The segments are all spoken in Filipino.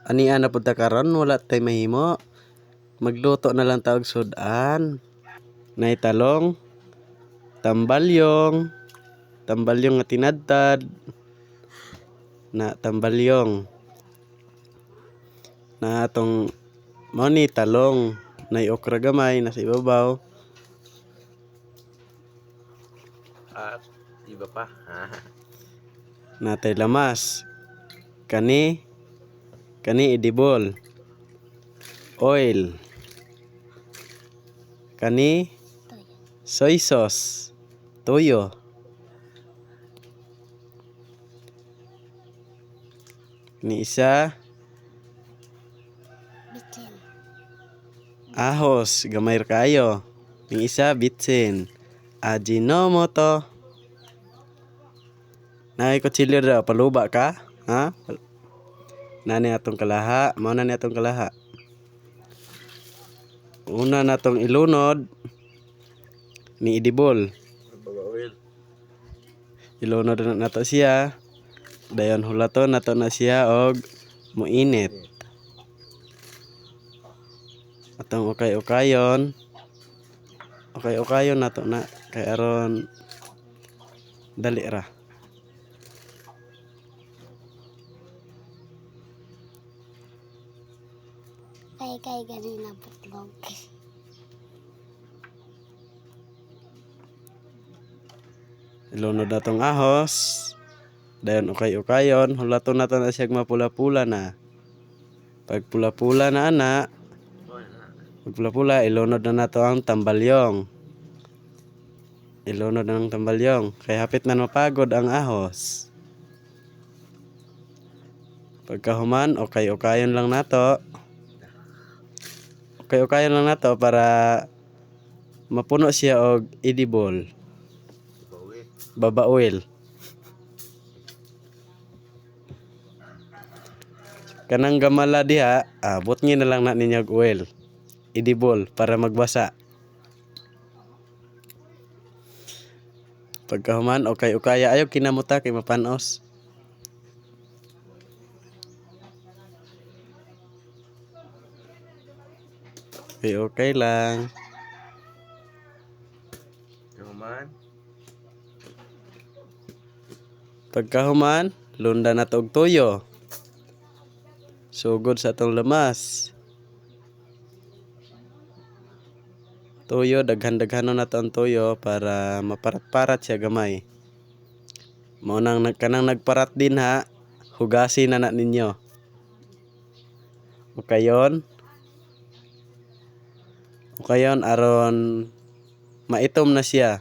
Ania na pud ta karon wala tay mahimo. Magluto na lang ta og sudan. Nay talong, tambalyong, tambalyong nga tinadtad, na tambalyong. Na atong mao ni talong, nay okra gamay nasa ibabaw. At iba pa. Natay lamas. Kani edible. Oil. Kani soy sauce. Toyo. Ni isa Bitin. ahos, gamay ra kaayo. Ning isa bitsin. Ajinomoto. Nay kutsilyo daw paluba ka? Ha? Nani atong kalaha, mao na ni atong kalaha. Una natong ilunod ni idibol. Oil. Ilunod na nato siya. Dayon hulaton nato na siya og muinit. Atong ukay-ukayon. Okay-ukayon nato na kay aron dali ra. Kay ganun na putlog. Ilunod natong ahos. Dayon ukay-ukayon, hulaton nato na siya mapula-pula na. Pag pula-pula na ana, pag pula-pula ilunod na nato ang tambalyong. Ilunod na ng tambalyong kay hapit man mapagod ang ahos. Pagkahuman, ukay-ukayon lang nato. Okay-ukayon lang nato para mapuno siya og edible. Baba oil. Kanang gamala diha, butngin na lang na ninyo og oil. Edible para magbasa. Pagkahuman, ukay-ukaya ayo kinamuta kay mapanos. Okay lang. Kahuman. Pagkahuman, lunda na to og toyo. Sugod sa atong lamas. Toyo, daghan-daghanon na to ang toyo para maparat-parat siya gamay. Mao nang kanang nagparat din ha, hugasin na ninyo. Ukayon aron maitom na siya.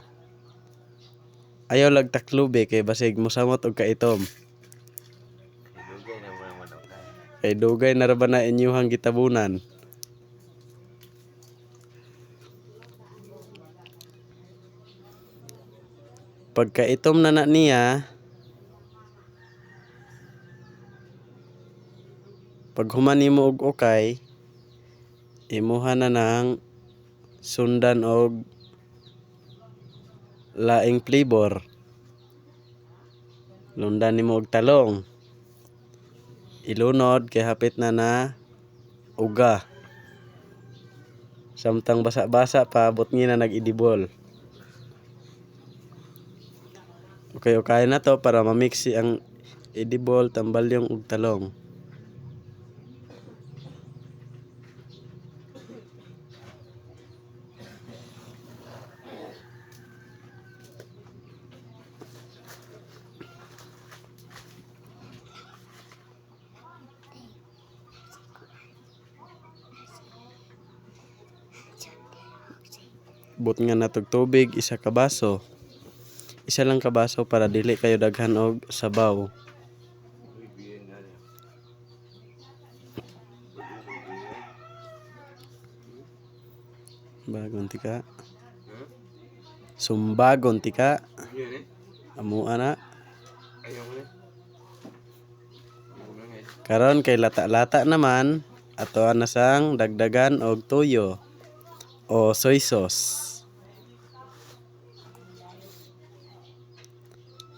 Ayaw lagtaklube kay basig mosamot og kaitom. Dugay na mo naman ako. Kay dugay na ra ba na inyuhang gitabunan. Pagkaitom na niya, pag human nimo og ukay, imuha na ng sundan og laing flavor. Lundan nimo og talong. Ilunod kay hapit na uga. Samtang basa-basa pa butngin na nag-edible. Okay na to para mamixi ang edible, tambalyong ug talong. But nga natog tubig, isa ka baso. Isa lang ka baso para dili kayo daghan og sabaw. Bagon tika. Sumbagon tika. Amo ana. Karon kay lata-lata naman ato na sang dagdagan og toyo o soy sauce.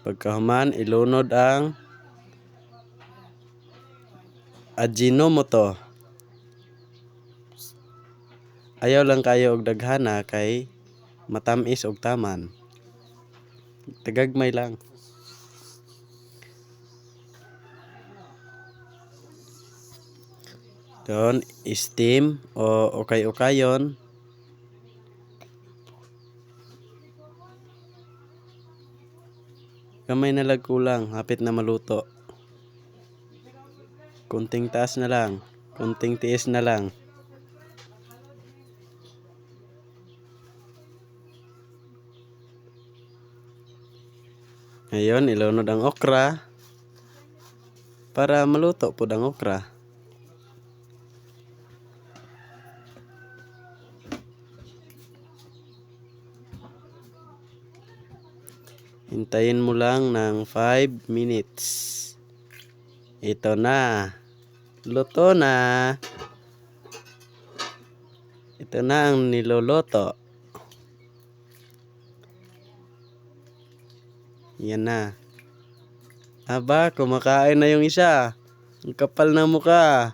Pagkahuman ilunod ang Ajinomoto. Ayaw lang kayo og daghana kay matamis og taman. Tagagmay lang. Doon, steam o ukay-ukayon. Kamay na lang kulang, hapit na maluto. Kunting taas na lang, kunting tiis na lang. Ngayon, ilunod ang okra para maluto po ang okra. Hintayin mo lang ng 5 minutes. Ito na. Luto na. Ito na ang niluluto. Yan na. Aba, kumakain na yung isa. Ang kapal na mukha.